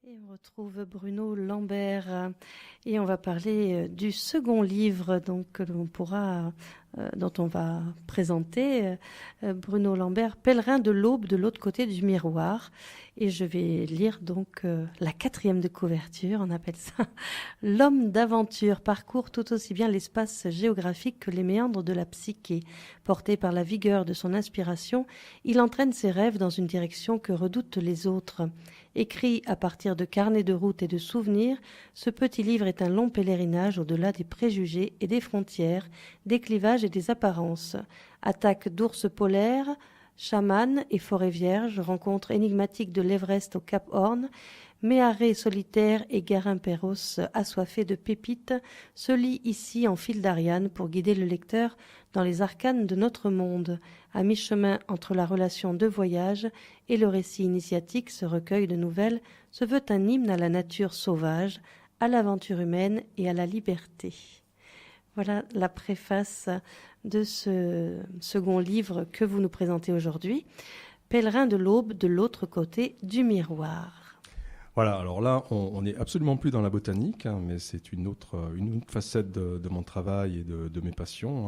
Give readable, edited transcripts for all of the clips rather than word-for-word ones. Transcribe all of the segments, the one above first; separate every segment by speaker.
Speaker 1: Et on retrouve Bruno Lambert et on va parler du second livre dont on va présenter Bruno Lambert, Pèlerin de l'aube de l'autre côté du miroir. Et je vais lire donc la 4e de couverture, on appelle ça L'homme d'aventure parcourt tout aussi bien l'espace géographique que les méandres de la psyché. Porté par la vigueur de son inspiration, il entraîne ses rêves dans une direction que redoutent les autres. Écrit à partir de carnets de route et de souvenirs, ce petit livre est un long pèlerinage au-delà des préjugés et des frontières, des clivages et des apparences. Attaque d'ours polaires, chamans et forêts vierges, rencontres énigmatiques de l'Everest au Cap Horn, méharrés solitaires et garimperos assoiffés de pépites se lient ici en fil d'Ariane pour guider le lecteur dans les arcanes de notre monde. À mi-chemin entre la relation de voyage et le récit initiatique, ce recueil de nouvelles se veut un hymne à la nature sauvage, à l'aventure humaine et à la liberté. Voilà la préface de ce second livre que vous nous présentez aujourd'hui, Pèlerin de l'aube de l'autre côté du miroir.
Speaker 2: Voilà, alors là, on n'est absolument plus dans la botanique, mais c'est une autre facette de mon travail et de mes passions.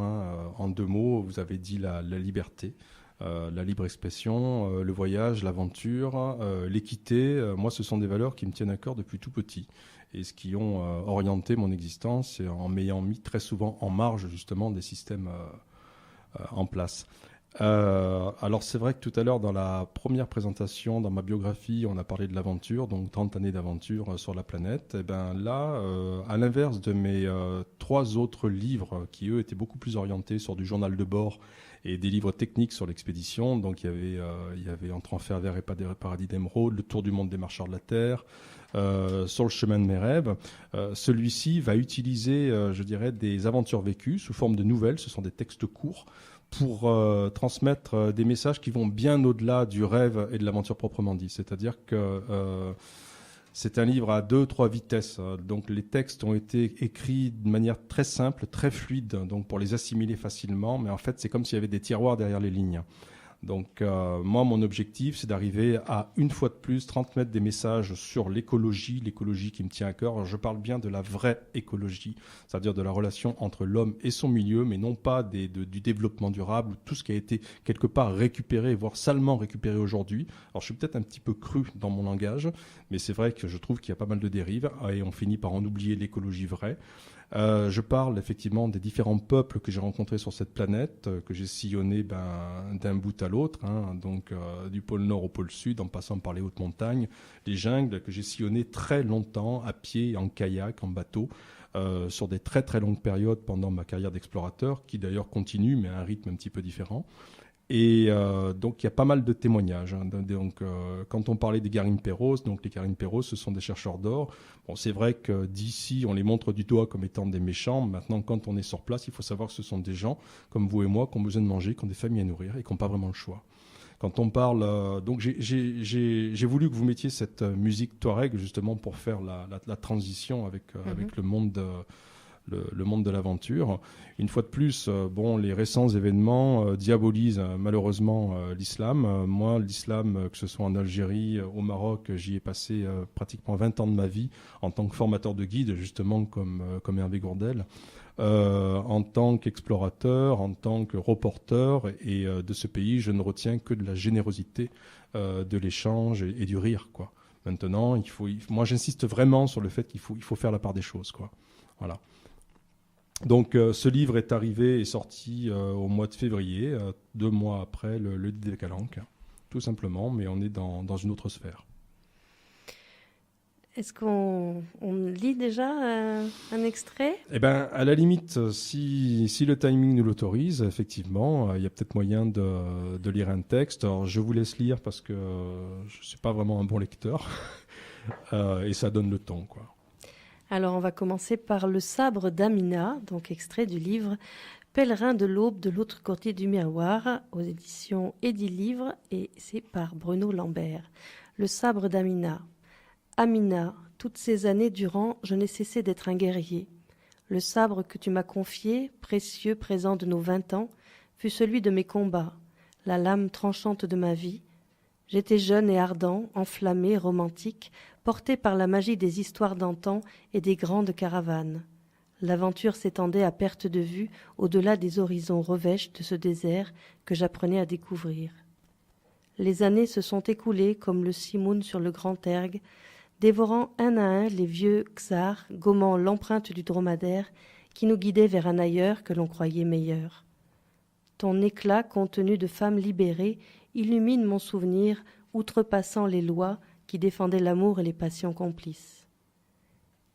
Speaker 2: En 2 mots, vous avez dit la liberté, la libre expression, le voyage, l'aventure, l'équité. Moi, ce sont des valeurs qui me tiennent à cœur depuis tout petit et ce qui ont orienté mon existence en m'ayant mis très souvent en marge justement des systèmes en place. Alors c'est vrai que tout à l'heure dans la première présentation, dans ma biographie, on a parlé de l'aventure, donc 30 années d'aventure sur la planète. Et bien là, à l'inverse de mes 3 autres livres qui eux étaient beaucoup plus orientés sur du journal de bord et des livres techniques sur l'expédition, donc il y avait Entre Enfer Vert et Paradis d'Émeraude, Le Tour du monde des marcheurs de la Terre, Sur le chemin de mes rêves. Celui-ci va utiliser, je dirais, des aventures vécues sous forme de nouvelles, ce sont des textes courts, pour transmettre des messages qui vont bien au-delà du rêve et de l'aventure proprement dit. C'est-à-dire que c'est un livre à 2-3 vitesses. Donc les textes ont été écrits de manière très simple, très fluide, donc pour les assimiler facilement. Mais en fait, c'est comme s'il y avait des tiroirs derrière les lignes. Donc moi, mon objectif, c'est d'arriver à, une fois de plus, transmettre des messages sur l'écologie qui me tient à cœur. Je parle bien de la vraie écologie, c'est-à-dire de la relation entre l'homme et son milieu, mais non pas du développement durable, tout ce qui a été quelque part récupéré, voire salement récupéré aujourd'hui. Alors je suis peut-être un petit peu cru dans mon langage, mais c'est vrai que je trouve qu'il y a pas mal de dérives et on finit par en oublier l'écologie vraie. Je parle effectivement des différents peuples que j'ai rencontrés sur cette planète, que j'ai sillonnés d'un bout à l'autre, donc du pôle Nord au pôle Sud, en passant par les hautes montagnes, les jungles, que j'ai sillonnés très longtemps, à pied, en kayak, en bateau, sur des très très longues périodes pendant ma carrière d'explorateur, qui d'ailleurs continue, mais à un rythme un petit peu différent. Et donc il y a pas mal de témoignages. Donc quand on parlait des garimperos, donc les garimperos, ce sont des chercheurs d'or. Bon, c'est vrai que d'ici on les montre du doigt comme étant des méchants. Maintenant, quand on est sur place, il faut savoir que ce sont des gens comme vous et moi qui ont besoin de manger, qui ont des familles à nourrir et qui n'ont pas vraiment le choix. Quand on parle, donc j'ai voulu que vous mettiez cette musique Touareg justement pour faire la transition avec le monde. Le monde de l'aventure. Une fois de plus, les récents événements diabolisent malheureusement l'islam. Moi, l'islam, que ce soit en Algérie, au Maroc, j'y ai passé pratiquement 20 ans de ma vie en tant que formateur de guide, justement comme Hervé Gourdel, en tant qu'explorateur, en tant que reporter. Et de ce pays, je ne retiens que de la générosité, de l'échange et du rire, quoi. Maintenant, moi, j'insiste vraiment sur le fait qu'il faut faire la part des choses, quoi. Voilà. Donc ce livre est sorti au mois de février, 2 mois après le Décalanque, tout simplement, mais on est dans une autre sphère.
Speaker 1: Est-ce qu'on lit déjà un extrait ?
Speaker 2: Eh bien, à la limite, si le timing nous l'autorise, effectivement, il y a peut-être moyen de lire un texte. Alors, je vous laisse lire parce que je ne suis pas vraiment un bon lecteur, et ça donne le ton, quoi.
Speaker 1: Alors on va commencer par Le sabre d'Amina, donc extrait du livre Pèlerin de l'aube de l'autre côté du miroir, aux éditions Édilivre, et c'est par Bruno Lambert. Le sabre d'Amina. Amina, toutes ces années durant, je n'ai cessé d'être un guerrier. Le sabre que tu m'as confié, précieux présent de nos 20 ans, fut celui de mes combats, la lame tranchante de ma vie. J'étais jeune et ardent, enflammé, romantique, porté par la magie des histoires d'antan et des grandes caravanes. L'aventure s'étendait à perte de vue au-delà des horizons revêches de ce désert que j'apprenais à découvrir. Les années se sont écoulées comme le simoun sur le grand ergue, dévorant un à un les vieux czars, gommant l'empreinte du dromadaire qui nous guidait vers un ailleurs que l'on croyait meilleur. Ton éclat contenu de femme libérée illumine mon souvenir, outrepassant les lois qui défendaient l'amour et les passions complices.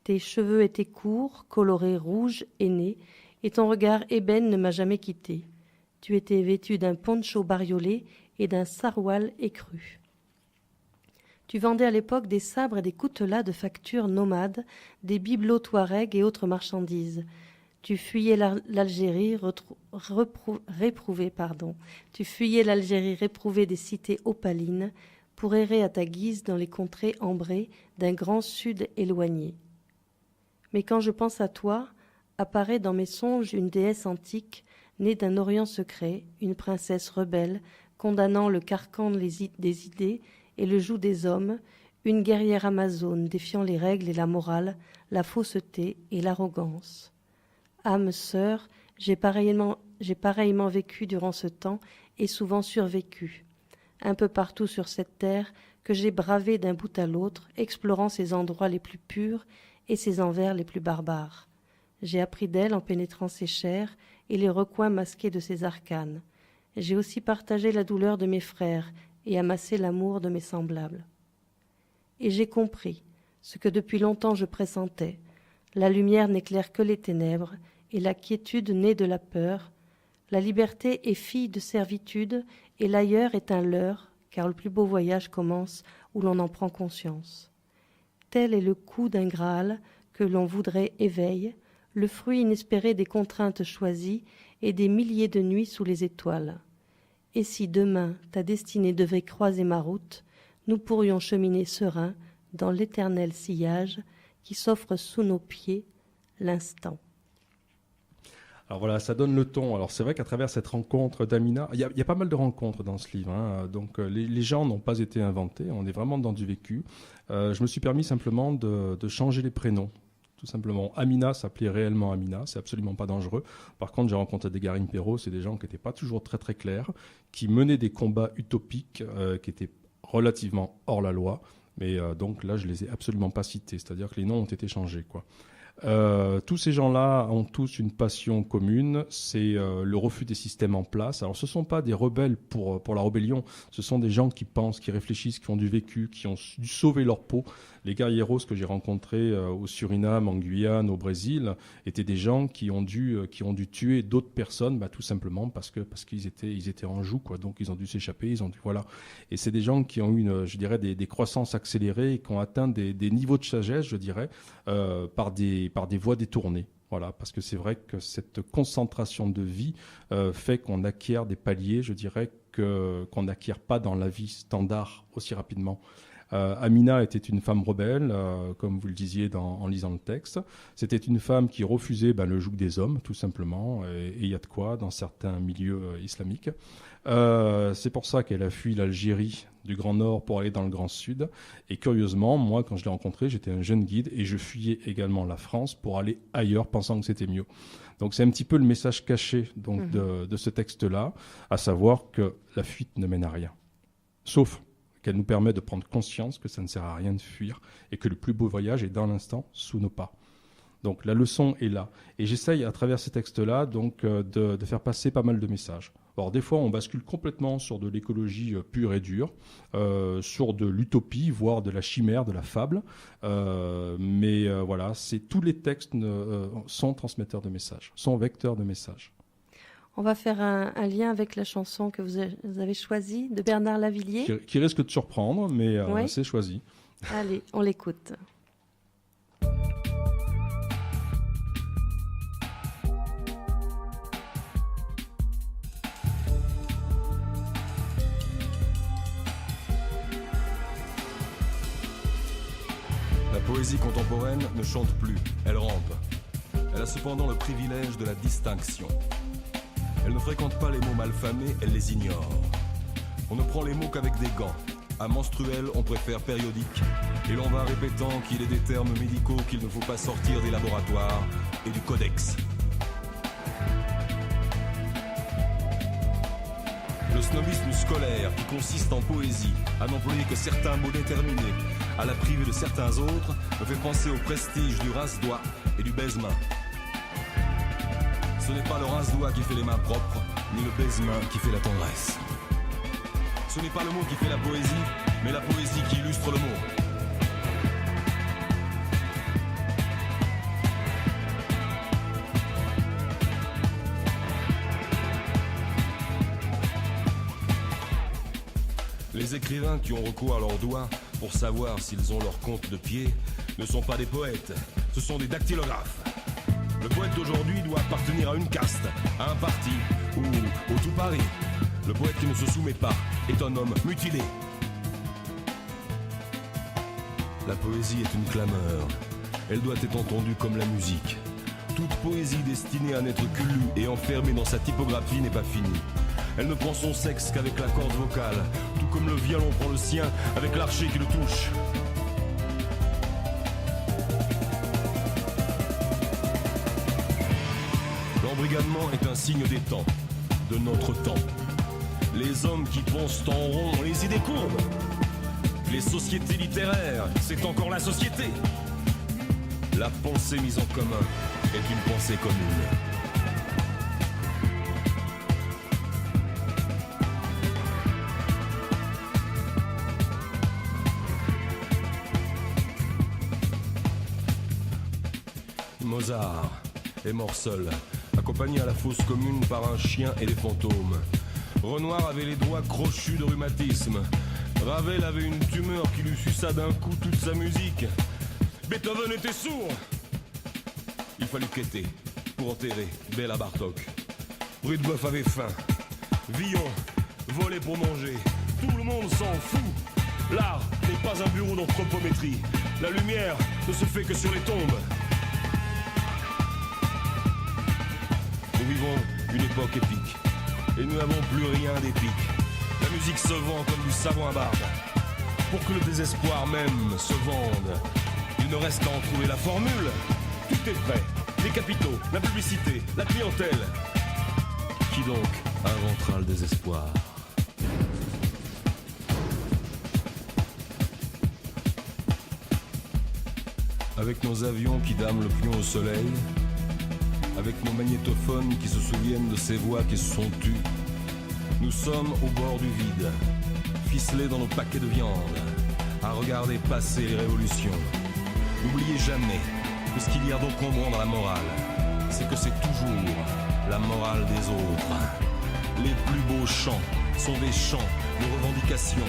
Speaker 1: Tes cheveux étaient courts, colorés rouge aîné, et ton regard ébène ne m'a jamais quitté. Tu étais vêtu d'un poncho bariolé et d'un saroual écru. Tu vendais à l'époque des sabres et des coutelas de facture nomades, des bibelots touaregs et autres marchandises. Tu fuyais l'Algérie réprouvée. Tu fuyais l'Algérie réprouvée des cités opalines pour errer à ta guise dans les contrées ambrées d'un grand sud éloigné. Mais quand je pense à toi, apparaît dans mes songes une déesse antique, née d'un Orient secret, une princesse rebelle, condamnant le carcan des idées et le joug des hommes, une guerrière amazone défiant les règles et la morale, la fausseté et l'arrogance. Âme sœur, j'ai pareillement vécu durant ce temps et souvent survécu. Un peu partout sur cette terre que j'ai bravé d'un bout à l'autre, explorant ses endroits les plus purs et ses envers les plus barbares. J'ai appris d'elle en pénétrant ses chairs et les recoins masqués de ses arcanes. J'ai aussi partagé la douleur de mes frères et amassé l'amour de mes semblables. Et j'ai compris ce que depuis longtemps je pressentais. La lumière n'éclaire que les ténèbres, et la quiétude naît de la peur. La liberté est fille de servitude, et l'ailleurs est un leurre, car le plus beau voyage commence où l'on en prend conscience. Tel est le coup d'un Graal que l'on voudrait éveille, le fruit inespéré des contraintes choisies et des milliers de nuits sous les étoiles. Et si demain ta destinée devait croiser ma route, nous pourrions cheminer sereins dans l'éternel sillage qui s'offre sous nos pieds l'instant.
Speaker 2: Alors voilà, ça donne le ton. Alors c'est vrai qu'à travers cette rencontre d'Amina, il y a pas mal de rencontres dans ce livre, hein. Donc les gens n'ont pas été inventés, on est vraiment dans du vécu. Je me suis permis simplement de changer les prénoms. Tout simplement, Amina s'appelait réellement Amina, c'est absolument pas dangereux. Par contre, j'ai rencontré des Garine Perrault, c'est des gens qui n'étaient pas toujours très très clairs, qui menaient des combats utopiques, qui étaient relativement hors la loi. Mais donc là, je les ai absolument pas cités, c'est-à-dire que les noms ont été changés, quoi. Tous ces gens-là ont tous une passion commune, c'est le refus des systèmes en place. Alors ce ne sont pas des rebelles pour la rébellion, ce sont des gens qui pensent, qui réfléchissent, qui ont du vécu, qui ont dû sauver leur peau. Les guerrieros que j'ai rencontrés au Suriname, en Guyane, au Brésil, étaient des gens qui ont dû tuer d'autres personnes, tout simplement parce qu'ils étaient en joue, quoi. Donc ils ont dû s'échapper, voilà. Et c'est des gens qui ont eu des croissances accélérées et qui ont atteint des niveaux de sagesse, je dirais, par des voies détournées. Voilà, parce que c'est vrai que cette concentration de vie fait qu'on acquiert des paliers, je dirais, qu'on n'acquiert pas dans la vie standard aussi rapidement. Amina était une femme rebelle, comme vous le disiez en lisant le texte. C'était une femme qui refusait le joug des hommes, tout simplement, et il y a de quoi dans certains milieux islamiques. C'est pour ça qu'elle a fui l'Algérie du Grand Nord pour aller dans le Grand Sud. Et curieusement, moi, quand je l'ai rencontrée, j'étais un jeune guide et je fuyais également la France pour aller ailleurs, pensant que c'était mieux. Donc c'est un petit peu le message caché donc, de ce texte-là, à savoir que la fuite ne mène à rien. Sauf qu'elle nous permet de prendre conscience que ça ne sert à rien de fuir et que le plus beau voyage est dans l'instant, sous nos pas. Donc la leçon est là. Et j'essaye à travers ces textes-là donc, de faire passer pas mal de messages. Alors des fois on bascule complètement sur de l'écologie pure et dure, sur de l'utopie, voire de la chimère, de la fable. Mais voilà, tous les textes sont transmetteurs de messages, sont vecteurs de messages.
Speaker 1: On va faire un lien avec la chanson que vous avez choisie de Bernard Lavilliers.
Speaker 2: Qui risque de surprendre, mais
Speaker 1: ouais.
Speaker 2: C'est choisi.
Speaker 1: Allez, on l'écoute.
Speaker 3: La poésie contemporaine ne chante plus, elle rampe. Elle a cependant le privilège de la distinction. Elle ne fréquente pas les mots malfamés, elle les ignore. On ne prend les mots qu'avec des gants. À menstruel, on préfère périodique. Et l'on va répétant qu'il est des termes médicaux qu'il ne faut pas sortir des laboratoires et du codex. Le snobisme scolaire qui consiste en poésie, à n'employer que certains mots déterminés, à la priver de certains autres, me fait penser au prestige du rince-doigt et du baise-main. Ce n'est pas le rince-doigt qui fait les mains propres, ni le baise-main qui fait la tendresse. Ce n'est pas le mot qui fait la poésie, mais la poésie qui illustre le mot. Les écrivains qui ont recours à leurs doigts pour savoir s'ils ont leur compte de pied ne sont pas des poètes, ce sont des dactylographes. Le poète d'aujourd'hui doit appartenir à une caste, à un parti ou au tout Paris. Le poète qui ne se soumet pas est un homme mutilé. La poésie est une clameur. Elle doit être entendue comme la musique. Toute poésie destinée à n'être que lue et enfermée dans sa typographie n'est pas finie. Elle ne prend son sexe qu'avec la corde vocale, tout comme le violon prend le sien avec l'archet qui le touche. L'embrigadement est un signe des temps, de notre temps. Les hommes qui pensent en rond ont les idées courbes. Les sociétés littéraires, c'est encore la société. La pensée mise en commun est une pensée commune. Mozart est mort seul, accompagné à la fosse commune par un chien et des fantômes. Renoir avait les doigts crochus de rhumatisme. Ravel avait une tumeur qui lui suça d'un coup toute sa musique. Beethoven était sourd. Il fallut quêter pour enterrer Béla Bartók. Rudebeuf avait faim. Villon volait pour manger. Tout le monde s'en fout. L'art n'est pas un bureau d'anthropométrie. La lumière ne se fait que sur les tombes. Nous vivons une époque épique. Et nous n'avons plus rien d'épique. La musique se vend comme du savon à barbe. Pour que le désespoir même se vende, il ne reste qu'à en trouver la formule. Tout est prêt. Les capitaux, la publicité, la clientèle. Qui donc inventera le désespoir ? Avec nos avions qui dament le pion au soleil, avec nos magnétophones qui se souviennent de ces voix qui se sont tues, nous sommes au bord du vide, ficelés dans nos paquets de viande, à regarder passer les révolutions. N'oubliez jamais que ce qu'il y a d'encombrant dans la morale, c'est que c'est toujours la morale des autres. Les plus beaux chants sont des chants de revendication.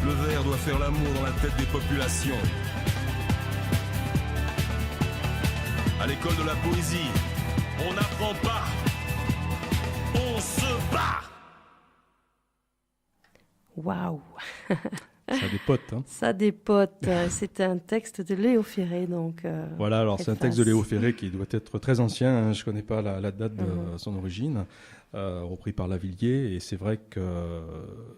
Speaker 3: Le vers doit faire l'amour dans la tête des populations. À l'école de la poésie, on n'apprend pas, on se bat.
Speaker 1: Waouh.
Speaker 2: Ça dépote. Hein.
Speaker 1: Ça dépote. C'est un texte de Léo Ferré. Donc,
Speaker 2: voilà, alors c'est un texte de Léo Ferré qui doit être très ancien. Hein, je ne connais pas la date de son origine, repris par Lavilliers. Et c'est vrai que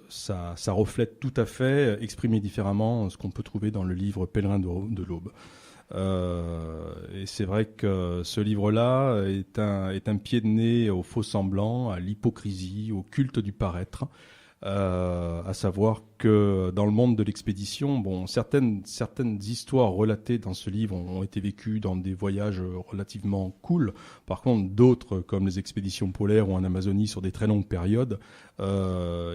Speaker 2: ça reflète tout à fait, exprimé différemment, ce qu'on peut trouver dans le livre Pèlerin de l'Aube. Et c'est vrai que ce livre-là est un pied de nez au faux semblant, à l'hypocrisie, au culte du paraître. À savoir que dans le monde de l'expédition, bon, certaines histoires relatées dans ce livre ont été vécues dans des voyages relativement cool. Par contre, d'autres, comme les expéditions polaires ou en Amazonie sur des très longues périodes,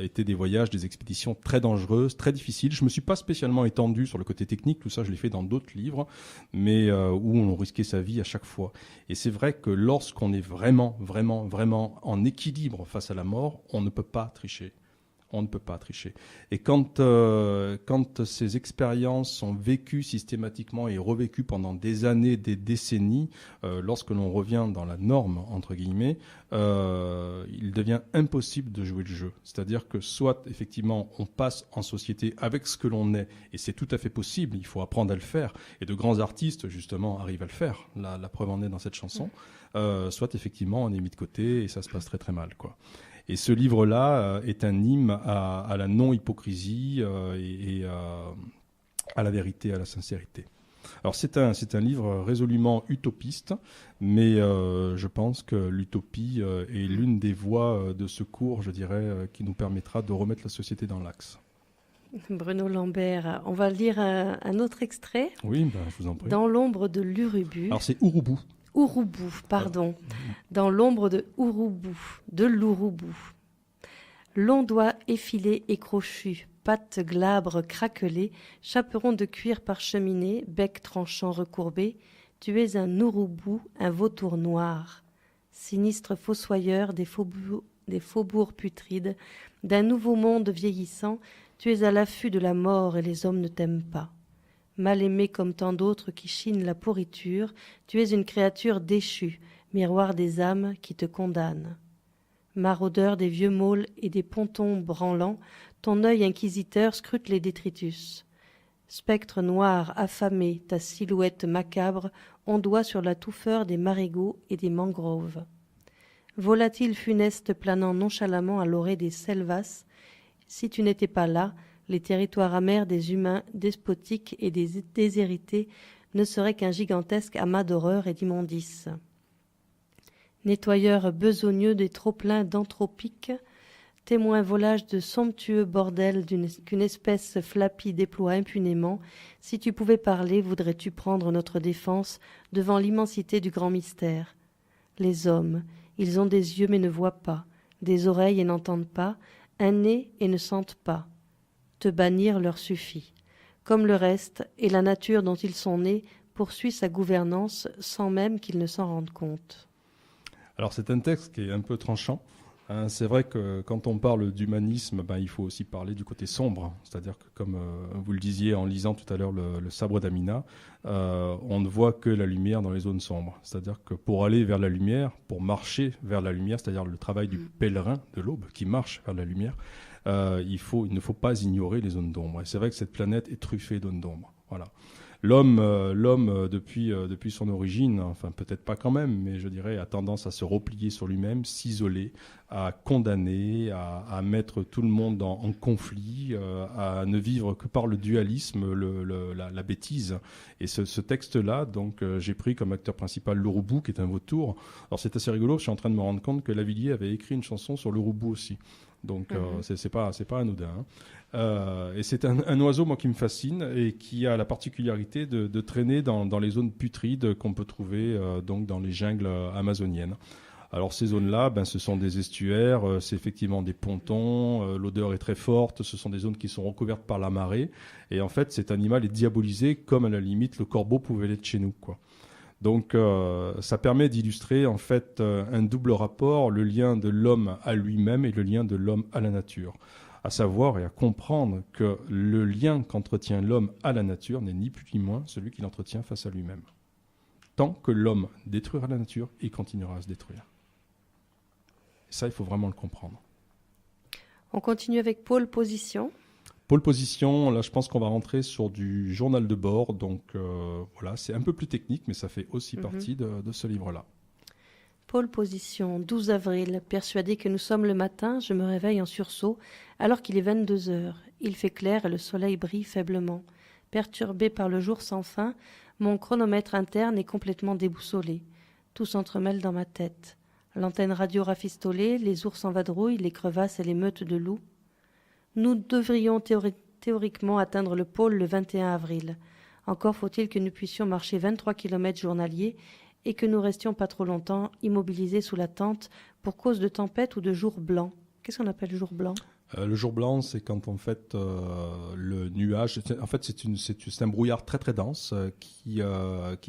Speaker 2: étaient des voyages, des expéditions très dangereuses, très difficiles. Je me suis pas spécialement étendu sur le côté technique, tout ça je l'ai fait dans d'autres livres, mais où on risquait sa vie à chaque fois. Et c'est vrai que lorsqu'on est vraiment en équilibre face à la mort, on ne peut pas tricher. On ne peut pas tricher. Et quand ces expériences sont vécues systématiquement et revécues pendant des années, des décennies, lorsque l'on revient dans la norme, entre guillemets, il devient impossible de jouer le jeu. C'est-à-dire que soit, effectivement, on passe en société avec ce que l'on est, et c'est tout à fait possible, il faut apprendre à le faire, et de grands artistes, justement, arrivent à le faire. La preuve en est dans cette chanson. Soit, effectivement, on est mis de côté, et ça se passe très très mal, quoi. Et ce livre-là est un hymne à la non-hypocrisie et à la vérité, à la sincérité. Alors c'est un livre résolument utopiste, mais je pense que l'utopie est l'une des voies de secours, je dirais, qui nous permettra de remettre la société dans l'axe.
Speaker 1: Bruno Lambert, on va lire un autre extrait.
Speaker 2: Oui, ben, je vous en prie.
Speaker 1: Dans l'ombre de l'Urubu.
Speaker 2: Alors c'est Urubu.
Speaker 1: Urubu, pardon. Dans l'ombre de l'Urubu. Longs doigts effilés et crochus, pattes glabres craquelées, chaperon de cuir parcheminé, bec tranchant recourbé, tu es un Urubu, un vautour noir. Sinistre fossoyeur des faubourgs putrides, d'un nouveau monde vieillissant, tu es à l'affût de la mort et les hommes ne t'aiment pas. Mal aimé comme tant d'autres qui chinent la pourriture, tu es une créature déchue, miroir des âmes qui te condamnent. Maraudeur des vieux môles et des pontons branlants, ton œil inquisiteur scrute les détritus. Spectre noir, affamé, ta silhouette macabre ondoie sur la touffeur des marigots et des mangroves. Volatile funeste planant nonchalamment à l'orée des selvas, si tu n'étais pas là, les territoires amers des humains despotiques et des déshérités ne seraient qu'un gigantesque amas d'horreur et d'immondices. Nettoyeur besogneux des trop-pleins d'anthropiques, témoin volage de somptueux bordels qu'une espèce flappie déploie impunément, si tu pouvais parler, voudrais-tu prendre notre défense devant l'immensité du grand mystère. Les hommes, ils ont des yeux mais ne voient pas, des oreilles et n'entendent pas, un nez et ne sentent pas. Te bannir leur suffit. Comme le reste, et la nature dont ils sont nés poursuit sa gouvernance sans même qu'ils ne s'en rendent compte.
Speaker 2: Alors c'est un texte qui est un peu tranchant. C'est vrai que quand on parle d'humanisme, il faut aussi parler du côté sombre. C'est-à-dire que, comme vous le disiez en lisant tout à l'heure le sabre d'Amina, on ne voit que la lumière dans les zones sombres. C'est-à-dire que pour aller vers la lumière, pour marcher vers la lumière, c'est-à-dire le travail du pèlerin de l'aube qui marche vers la lumière, il ne faut pas ignorer les zones d'ombre. Et c'est vrai que cette planète est truffée de zones d'ombre. Voilà. L'homme depuis son origine, enfin peut-être pas quand même, mais je dirais a tendance à se replier sur lui-même, s'isoler, à condamner, à mettre tout le monde en conflit, à ne vivre que par le dualisme, la bêtise. Et ce texte-là, donc j'ai pris comme acteur principal l'Urubu, qui est un vautour. Alors c'est assez rigolo, je suis en train de me rendre compte que Lavilliers avait écrit une chanson sur l'Urubu aussi. Donc c'est pas anodin. Hein. Et c'est un oiseau moi qui me fascine et qui a la particularité de traîner dans les zones putrides qu'on peut trouver donc dans les jungles amazoniennes. Alors ces zones-là, ce sont des estuaires, c'est effectivement des pontons, l'odeur est très forte, ce sont des zones qui sont recouvertes par la marée et en fait cet animal est diabolisé comme à la limite le corbeau pouvait l'être chez nous, quoi. Donc ça permet d'illustrer en fait un double rapport, le lien de l'homme à lui-même et le lien de l'homme à la nature. À savoir et à comprendre que le lien qu'entretient l'homme à la nature n'est ni plus ni moins celui qu'il entretient face à lui-même. Tant que l'homme détruira la nature, il continuera à se détruire. Et ça, il faut vraiment le comprendre.
Speaker 1: On continue avec Pôle Position.
Speaker 2: Pôle Position, là je pense qu'on va rentrer sur du journal de bord, donc voilà, c'est un peu plus technique, mais ça fait aussi partie de ce livre-là.
Speaker 1: Pôle Position, 12 avril, persuadé que nous sommes le matin, je me réveille en sursaut, alors qu'il est 22 heures. Il fait clair et le soleil brille faiblement. Perturbé par le jour sans fin, mon chronomètre interne est complètement déboussolé. Tout s'entremêle dans ma tête. L'antenne radio rafistolée, les ours en vadrouille, les crevasses et les meutes de loups. Nous devrions théoriquement atteindre le pôle le 21 avril. Encore faut-il que nous puissions marcher 23 km journaliers et que nous restions pas trop longtemps immobilisés sous la tente pour cause de tempête ou de jour blanc. Qu'est-ce qu'on appelle jour blanc ?
Speaker 2: Le jour blanc, c'est quand en fait le nuage, en fait c'est un brouillard très très dense qui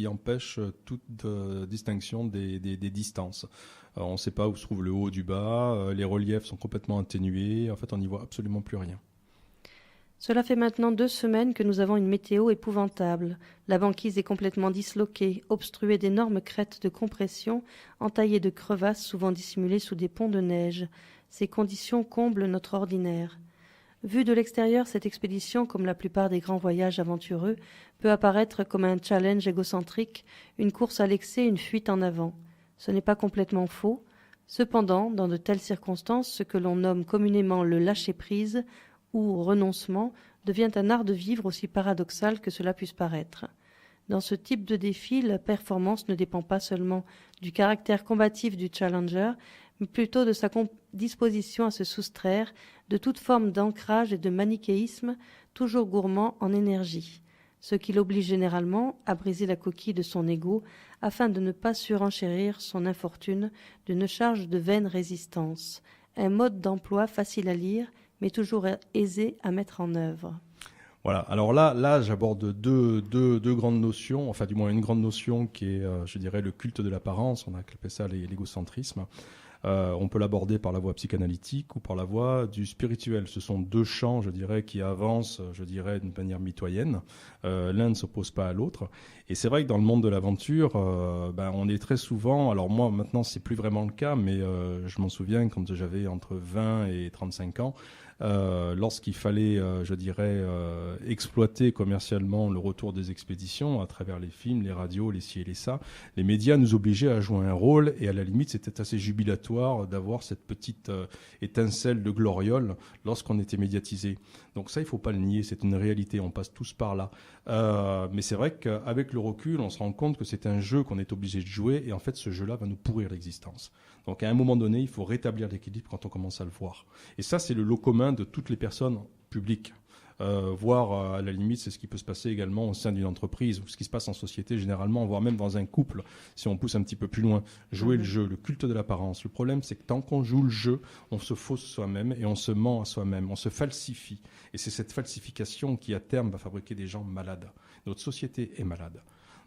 Speaker 2: empêche toute distinction des distances. On ne sait pas où se trouve le haut du bas, les reliefs sont complètement atténués, en fait on n'y voit absolument plus rien.
Speaker 1: Cela fait maintenant 2 semaines que nous avons une météo épouvantable. La banquise est complètement disloquée, obstruée d'énormes crêtes de compression, entaillées de crevasses souvent dissimulées sous des ponts de neige. Ces conditions comblent notre ordinaire. Vue de l'extérieur, cette expédition, comme la plupart des grands voyages aventureux, peut apparaître comme un challenge égocentrique, une course à l'excès, une fuite en avant. Ce n'est pas complètement faux. Cependant, dans de telles circonstances, ce que l'on nomme communément le lâcher-prise ou renoncement devient un art de vivre aussi paradoxal que cela puisse paraître. Dans ce type de défi, la performance ne dépend pas seulement du caractère combatif du challenger, mais plutôt de sa disposition à se soustraire de toute forme d'ancrage et de manichéisme, toujours gourmand en énergie, ce qui l'oblige généralement à briser la coquille de son ego afin de ne pas surenchérir son infortune d'une charge de vaine résistance. Un mode d'emploi facile à lire, mais toujours aisé à mettre en œuvre.
Speaker 2: Voilà, alors là j'aborde deux grandes notions, enfin du moins une grande notion qui est, je dirais, le culte de l'apparence, on a appelé ça l'égocentrisme. On peut l'aborder par la voie psychanalytique ou par la voie du spirituel. Ce sont deux champs, je dirais, qui avancent, je dirais, d'une manière mitoyenne. L'un ne s'oppose pas à l'autre. Et c'est vrai que dans le monde de l'aventure, on est très souvent... Alors moi, maintenant, c'est plus vraiment le cas, mais je m'en souviens quand j'avais entre 20 et 35 ans, lorsqu'il fallait, je dirais, exploiter commercialement le retour des expéditions à travers les films, les radios, les ci et les ça, les médias nous obligeaient à jouer un rôle et à la limite c'était assez jubilatoire d'avoir cette petite étincelle de gloriole lorsqu'on était médiatisé. Donc ça, il faut pas le nier, c'est une réalité, on passe tous par là. Mais c'est vrai qu'avec le recul, on se rend compte que c'est un jeu qu'on est obligé de jouer et en fait ce jeu-là va nous pourrir l'existence. Donc à un moment donné, il faut rétablir l'équilibre quand on commence à le voir. Et ça, c'est le lot commun de toutes les personnes publiques. Voire à la limite, c'est ce qui peut se passer également au sein d'une entreprise, ou ce qui se passe en société généralement, voire même dans un couple, si on pousse un petit peu plus loin. Jouer le jeu, le culte de l'apparence. Le problème, c'est que tant qu'on joue le jeu, on se fausse soi-même et on se ment à soi-même, on se falsifie. Et c'est cette falsification qui, à terme, va fabriquer des gens malades. Notre société est malade.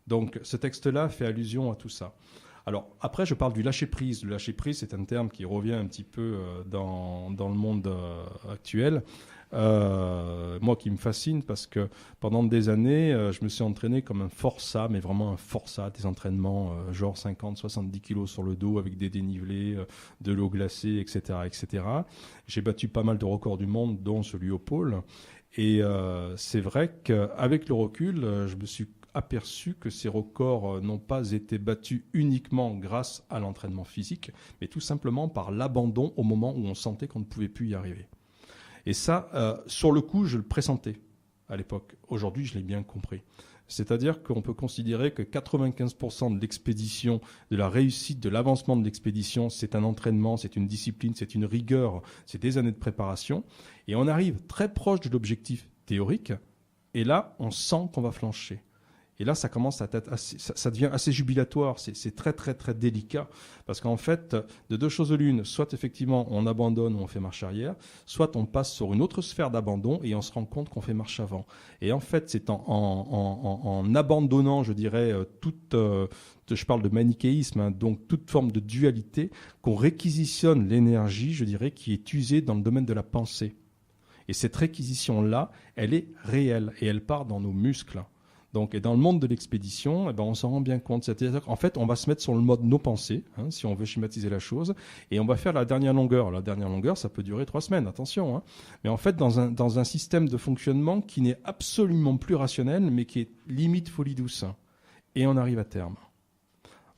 Speaker 2: Donc ce texte-là fait allusion à tout ça. Alors après, je parle du lâcher-prise. Le lâcher-prise, c'est un terme qui revient un petit peu dans le monde actuel. Moi qui me fascine parce que pendant des années, je me suis entraîné comme un forçat, mais vraiment un forçat, des entraînements genre 50-70 kilos sur le dos avec des dénivelés, de l'eau glacée, etc., etc. J'ai battu pas mal de records du monde, dont celui au pôle. Et c'est vrai qu'avec le recul, je me suis aperçu que ces records n'ont pas été battus uniquement grâce à l'entraînement physique, mais tout simplement par l'abandon au moment où on sentait qu'on ne pouvait plus y arriver. Et ça, sur le coup, je le pressentais à l'époque. Aujourd'hui, je l'ai bien compris. C'est-à-dire qu'on peut considérer que 95% de l'expédition, de la réussite, de l'avancement de l'expédition, c'est un entraînement, c'est une discipline, c'est une rigueur, c'est des années de préparation. Et on arrive très proche de l'objectif théorique, et là, on sent qu'on va flancher. Et là, ça commence à être ça devient assez jubilatoire. C'est très, très, très délicat. Parce qu'en fait, de deux choses l'une, soit effectivement on abandonne ou on fait marche arrière, soit on passe sur une autre sphère d'abandon et on se rend compte qu'on fait marche avant. Et en fait, c'est en abandonnant, je dirais, je parle de manichéisme, hein, donc toute forme de dualité, qu'on réquisitionne l'énergie, je dirais, qui est usée dans le domaine de la pensée. Et cette réquisition-là, elle est réelle et elle part dans nos muscles. Donc, et dans le monde de l'expédition, on s'en rend bien compte. C'est-à-dire qu'en fait, on va se mettre sur le mode nos pensées, hein, si on veut schématiser la chose, et on va faire la dernière longueur. La dernière longueur, ça peut durer 3 semaines, attention. Hein. Mais en fait, dans un système de fonctionnement qui n'est absolument plus rationnel, mais qui est limite folie douce. Et on arrive à terme.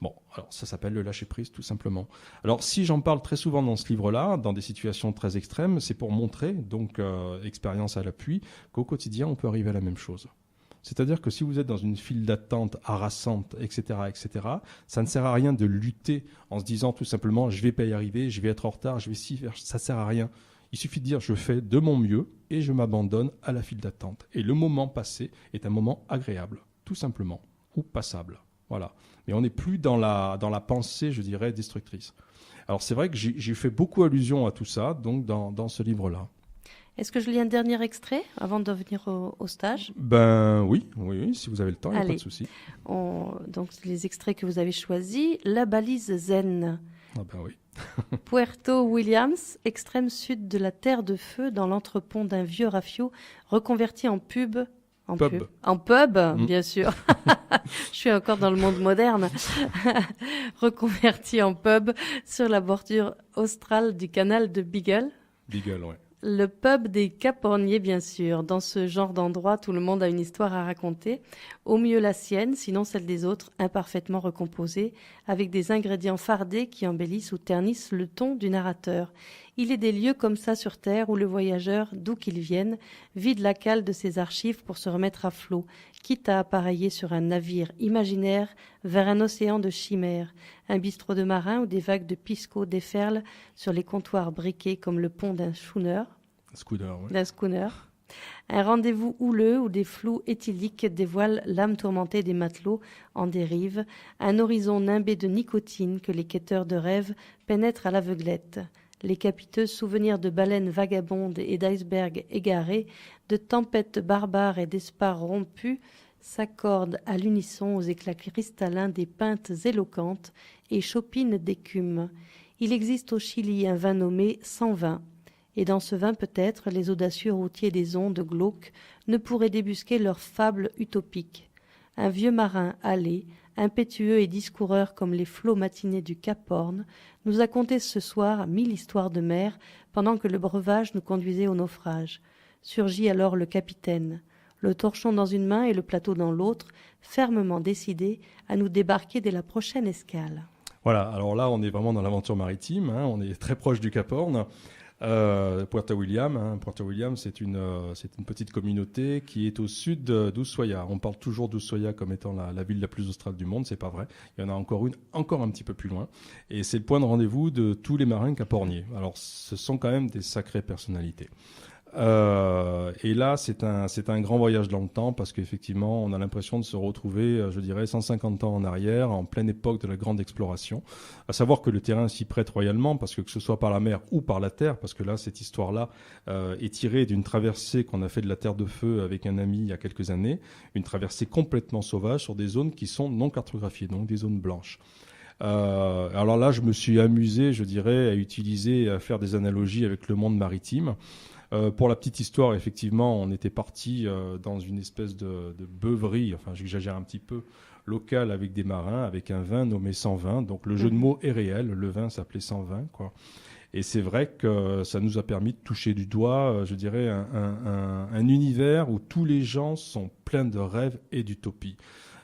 Speaker 2: Bon, alors ça s'appelle le lâcher-prise, tout simplement. Alors, si j'en parle très souvent dans ce livre-là, dans des situations très extrêmes, c'est pour montrer, donc expérience à l'appui, qu'au quotidien, on peut arriver à la même chose. C'est-à-dire que si vous êtes dans une file d'attente harassante, etc., ça ne sert à rien de lutter en se disant tout simplement « je ne vais pas y arriver, je vais être en retard, je vais s'y faire », ça ne sert à rien. Il suffit de dire « je fais de mon mieux et je m'abandonne à la file d'attente ». Et le moment passé est un moment agréable, tout simplement, ou passable. Voilà. Mais on n'est plus dans la pensée, je dirais, destructrice. Alors c'est vrai que j'ai fait beaucoup allusion à tout ça donc dans ce livre-là.
Speaker 1: Est-ce que je lis un dernier extrait avant de venir au stage ?
Speaker 2: Oui, si vous avez le temps, il n'y a pas de souci.
Speaker 1: Donc, les extraits que vous avez choisis. La balise zen.
Speaker 2: Ah ben oui.
Speaker 1: Puerto Williams, extrême sud de la Terre de Feu, dans l'entrepont d'un vieux rafio reconverti en pub. En pub, bien sûr. Je suis encore dans le monde moderne. Reconverti en pub sur la bordure australe du canal de Beagle.
Speaker 2: Beagle, ouais.
Speaker 1: Le pub des Caporniers, bien sûr. Dans ce genre d'endroit, tout le monde a une histoire à raconter. Au mieux la sienne, sinon celle des autres, imparfaitement recomposée, avec des ingrédients fardés qui embellissent ou ternissent le ton du narrateur. Il est des lieux comme ça sur Terre où le voyageur, d'où qu'il vienne, vide la cale de ses archives pour se remettre à flot, quitte à appareiller sur un navire imaginaire vers un océan de chimères, un bistrot de marins où des vagues de pisco déferlent sur les comptoirs briqués comme le pont d'un schooner. D'un schooner. Un rendez-vous houleux où des flous éthyliques dévoilent l'âme tourmentée des matelots en dérive, un horizon nimbé de nicotine que les quêteurs de rêve pénètrent à l'aveuglette. Les capiteux souvenirs de baleines vagabondes et d'icebergs égarés, de tempêtes barbares et d'esparres rompus s'accordent à l'unisson aux éclats cristallins des pintes éloquentes et chopines d'écume. Il existe au Chili un vin nommé sans vin. Et dans ce vin, peut-être, les audacieux routiers des ondes glauques ne pourraient débusquer leurs fables utopiques. Un vieux marin hâlé, impétueux et discoureur comme les flots matinés du Cap Horn, nous a conté ce soir 1000 histoires de mer pendant que le breuvage nous conduisait au naufrage. Surgit alors le capitaine, le torchon dans une main et le plateau dans l'autre, fermement décidé à nous débarquer dès la prochaine escale.
Speaker 2: Voilà, alors là, on est vraiment dans l'aventure maritime, hein, on est très proche du Cap Horn. Puerto William, c'est une petite communauté qui est au sud d'Ushuaia. On parle toujours d'Ushuaia comme étant la ville la plus australe du monde, c'est pas vrai. Il y en a encore une, encore un petit peu plus loin. Et c'est le point de rendez-vous de tous les marins caporniers. Alors, ce sont quand même des sacrées personnalités. Et là, c'est un grand voyage dans le temps parce qu'effectivement, on a l'impression de se retrouver, je dirais, 150 ans en arrière, en pleine époque de la grande exploration. À savoir que le terrain s'y prête royalement parce que ce soit par la mer ou par la terre, parce que là, cette histoire-là est tirée d'une traversée qu'on a fait de la Terre de Feu avec un ami il y a quelques années, une traversée complètement sauvage sur des zones qui sont non cartographiées, donc des zones blanches. Alors là, je me suis amusé, je dirais, à faire des analogies avec le monde maritime. Pour la petite histoire, effectivement, on était parti dans une espèce de beuverie, enfin j'exagère un petit peu, locale avec des marins, avec un vin nommé 120. Donc le jeu de mots est réel, le vin s'appelait 120, quoi. Et c'est vrai que ça nous a permis de toucher du doigt, je dirais, un univers où tous les gens sont pleins de rêves et d'utopies.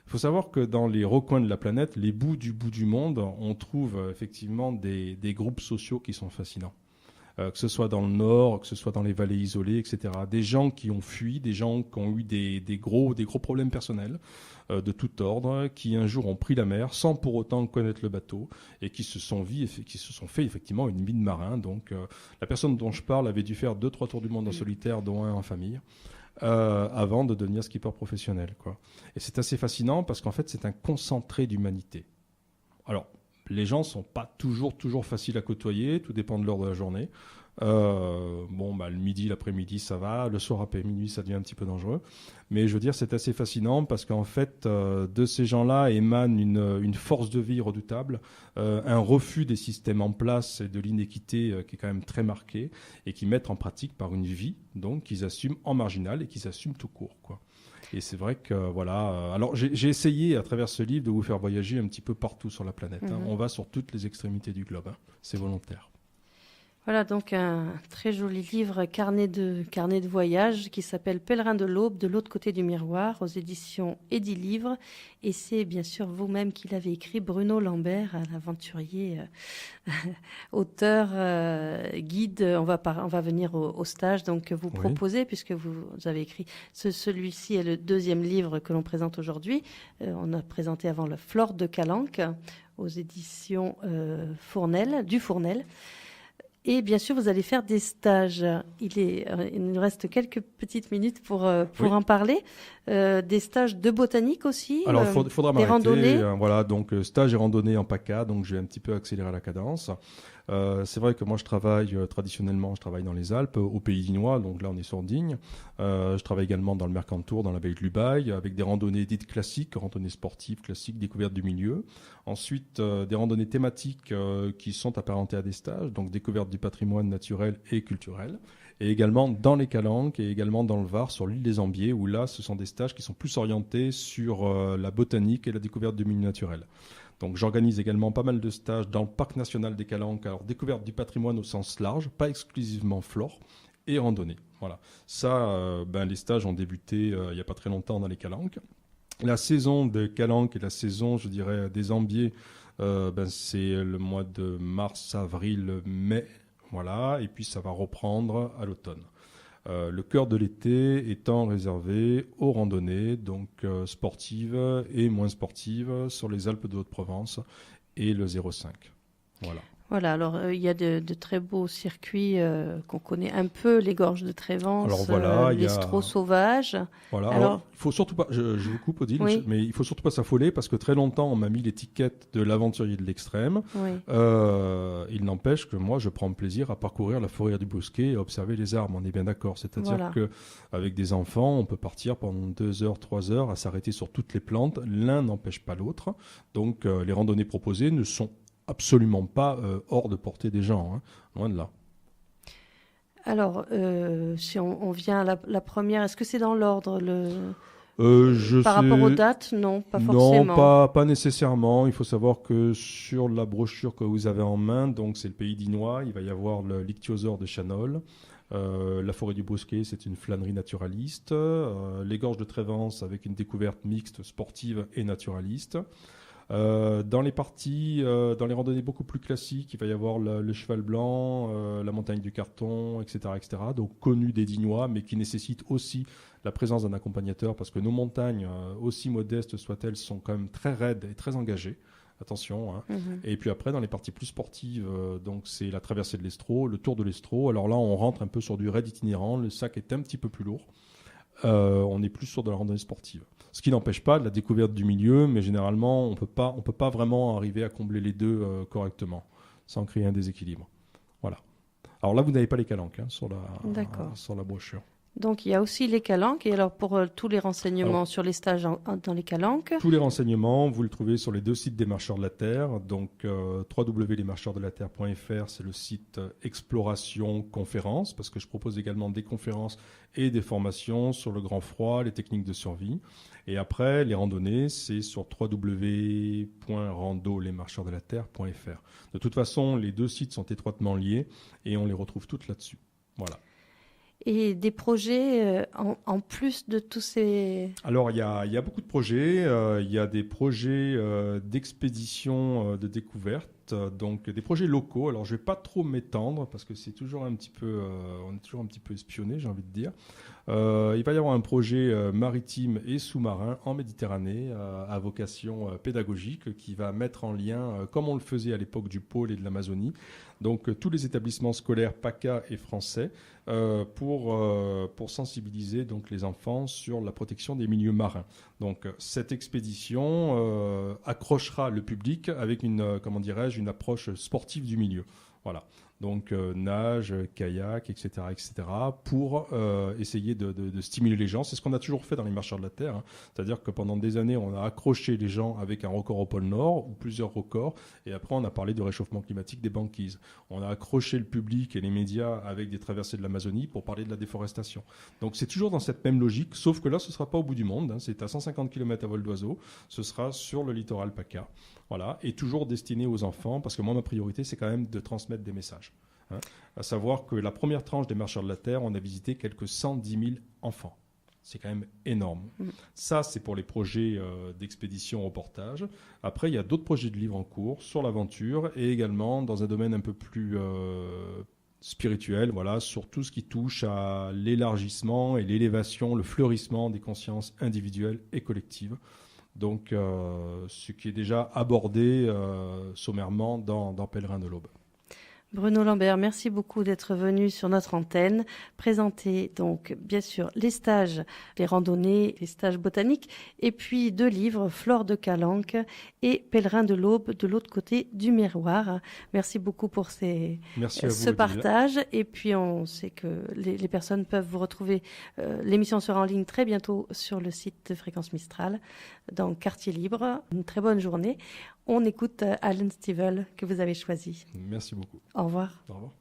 Speaker 2: Il faut savoir que dans les recoins de la planète, les bouts du monde, on trouve effectivement des groupes sociaux qui sont fascinants. Que ce soit dans le nord, que ce soit dans les vallées isolées, etc. Des gens qui ont fui, des gens qui ont eu des gros problèmes personnels de tout ordre, qui un jour ont pris la mer sans pour autant connaître le bateau et qui se sont fait effectivement une vie de marin. Donc la personne dont je parle avait dû faire 2-3 tours du monde en solitaire, dont un en famille. Avant de devenir skipper professionnel, quoi. Et c'est assez fascinant parce qu'en fait, c'est un concentré d'humanité. Alors, les gens sont pas toujours faciles à côtoyer, tout dépend de l'heure de la journée. Le midi, l'après-midi, ça va. Le soir, après minuit, ça devient un petit peu dangereux. Mais je veux dire, c'est assez fascinant parce qu'en fait, de ces gens-là émane une force de vie redoutable, un refus des systèmes en place et de l'inéquité qui est quand même très marqué et qui mettent en pratique par une vie, donc, qu'ils assument en marginal et qu'ils assument tout court, quoi. Et c'est vrai que, voilà... alors, j'ai essayé, à travers ce livre, de vous faire voyager un petit peu partout sur la planète. Hein. On va sur toutes les extrémités du globe. Hein. C'est volontaire.
Speaker 1: Voilà donc un très joli livre, carnet de voyage, qui s'appelle Pèlerin de l'Aube, de l'autre côté du miroir, aux éditions Edilivre. Et c'est bien sûr vous-même qui l'avez écrit, Bruno Lambert, un aventurier, auteur, guide. On va venir au stage, donc vous proposez, puisque vous avez écrit. Celui-ci est le deuxième livre que l'on présente aujourd'hui. On a présenté avant le Flore de Calanque, aux éditions du Fournel. Et bien sûr, vous allez faire des stages. Il nous reste quelques petites minutes pour en parler. Des stages de botanique aussi.
Speaker 2: Alors, il faudra m'arrêter.
Speaker 1: Randonnées.
Speaker 2: Voilà, donc stage et randonnée en PACA, donc je vais un petit peu accélérer la cadence. C'est vrai que moi, je travaille dans les Alpes, au Pays d'Ignois, donc là, on est sur Digne. Je travaille également dans le Mercantour, dans la baie de Lubaï, avec des randonnées dites classiques, randonnées sportives classiques, découvertes du milieu. Ensuite, des randonnées thématiques qui sont apparentées à des stages, donc découverte du patrimoine naturel et culturel. Et également dans les Calanques et également dans le Var, sur l'île des Ambiers, où là, ce sont des stages qui sont plus orientés sur la botanique et la découverte du milieu naturel. Donc j'organise également pas mal de stages dans le parc national des Calanques, alors découverte du patrimoine au sens large, pas exclusivement flore, et randonnée. Voilà. Ça, les stages ont débuté il n'y a pas très longtemps dans les Calanques. La saison des Calanques et la saison, je dirais, des Ambiers, c'est le mois de mars, avril, mai. Voilà. Et puis ça va reprendre à l'automne. Le cœur de l'été étant réservé aux randonnées, donc sportives et moins sportives, sur les Alpes de Haute-Provence et le 0,5. Voilà.
Speaker 1: Voilà, alors il y a de très beaux circuits qu'on connaît un peu, les gorges de Trévence,
Speaker 2: Alors voilà,
Speaker 1: l'Estro sauvage.
Speaker 2: Voilà.
Speaker 1: Alors,
Speaker 2: Il faut surtout pas, je vous coupe Odile,
Speaker 1: oui.
Speaker 2: mais il faut surtout pas s'affoler parce que très longtemps on m'a mis l'étiquette de l'aventurier de l'extrême.
Speaker 1: Oui.
Speaker 2: Il n'empêche que moi je prends plaisir à parcourir la forêt du Bosquet et à observer les arbres, on est bien d'accord. C'est-à-dire
Speaker 1: Voilà.
Speaker 2: que avec des enfants, on peut partir pendant 2 heures, 3 heures à s'arrêter sur toutes les plantes. L'un n'empêche pas l'autre. Donc les randonnées proposées ne sont absolument pas hors de portée des gens, hein, loin de là.
Speaker 1: Alors, si on vient à la première, est-ce que c'est dans l'ordre par rapport aux dates? Non, pas forcément.
Speaker 2: Non, pas nécessairement. Il faut savoir que sur la brochure que vous avez en main, donc c'est le Pays d'Inois, il va y avoir le l'Ichthyosaure de Chanol. La forêt du Bosquet, c'est une flânerie naturaliste. Les gorges de Trévence avec une découverte mixte, sportive et naturaliste. Dans les parties, dans les randonnées beaucoup plus classiques, il va y avoir le cheval blanc, la montagne du carton, etc., etc. Donc connus des Dinois, mais qui nécessitent aussi la présence d'un accompagnateur parce que nos montagnes, aussi modestes soient-elles, sont quand même très raides et très engagées. Attention. Hein. Et puis après, dans les parties plus sportives, donc c'est la traversée de l'Estro, le tour de l'Estro. Alors là, on rentre un peu sur du raid itinérant. Le sac est un petit peu plus lourd. On est plus sur de la randonnée sportive. Ce qui n'empêche pas de la découverte du milieu, mais généralement, on peut pas vraiment arriver à combler les deux correctement, sans créer un déséquilibre. Voilà. Alors là, vous n'avez pas les calanques sur la brochure.
Speaker 1: Donc, il y a aussi les calanques. Et alors, pour tous les renseignements sur les stages dans les calanques?
Speaker 2: Tous les renseignements, vous le trouvez sur les 2 sites des Marcheurs de la Terre. Donc, www.lesmarcheursdelaterre.fr, c'est le site Exploration Conférences, parce que je propose également des conférences et des formations sur le grand froid, les techniques de survie. Et après, les randonnées, c'est sur www.randolesmarcheursdelaterre.fr. De toute façon, les 2 sites sont étroitement liés et on les retrouve toutes là-dessus. Voilà.
Speaker 1: Et des projets en plus de tous ces...
Speaker 2: Alors, il y a beaucoup de projets. Il y a des projets d'expédition, de découverte, donc des projets locaux. Alors, je ne vais pas trop m'étendre parce que c'est toujours on est toujours un petit peu espionné, j'ai envie de dire. Il va y avoir un projet maritime et sous-marin en Méditerranée à vocation pédagogique qui va mettre en lien, comme on le faisait à l'époque du pôle et de l'Amazonie, donc tous les établissements scolaires PACA et français pour sensibiliser donc les enfants sur la protection des milieux marins. Donc cette expédition accrochera le public avec une approche sportive du milieu. Voilà. Donc nage, kayak, etc., pour essayer de stimuler les gens. C'est ce qu'on a toujours fait dans les Marcheurs de la Terre. Hein. C'est-à-dire que pendant des années, on a accroché les gens avec un record au pôle Nord ou plusieurs records. Et après, on a parlé de réchauffement climatique des banquises. On a accroché le public et les médias avec des traversées de l'Amazonie pour parler de la déforestation. Donc c'est toujours dans cette même logique, sauf que là, ce ne sera pas au bout du monde. Hein. C'est à 150 km à vol d'oiseau. Ce sera sur le littoral PACA. Voilà. Et toujours destiné aux enfants, parce que moi, ma priorité, c'est quand même de transmettre des messages. Hein, à savoir que la première tranche des Marcheurs de la Terre, on a visité quelques 110 000 enfants. C'est quand même énorme. Ça, c'est pour les projets d'expédition reportage. Après, il y a d'autres projets de livres en cours sur l'aventure et également dans un domaine un peu plus spirituel, voilà, sur tout ce qui touche à l'élargissement et l'élévation, le fleurissement des consciences individuelles et collectives. Donc, ce qui est déjà abordé sommairement dans Pèlerin de l'Aube.
Speaker 1: Bruno Lambert, merci beaucoup d'être venu sur notre antenne, présenter donc bien sûr les stages, les randonnées, les stages botaniques, et puis 2 livres, Flore de Calanque et Pèlerin de l'Aube de l'autre côté du miroir. Merci beaucoup pour ce partage. Et puis on sait que les personnes peuvent vous retrouver. L'émission sera en ligne très bientôt sur le site de Fréquence Mistral, dans Quartier Libre. Une très bonne journée. On écoute Alan Stivell que vous avez choisi.
Speaker 2: Merci beaucoup.
Speaker 1: Au revoir.
Speaker 2: Au revoir.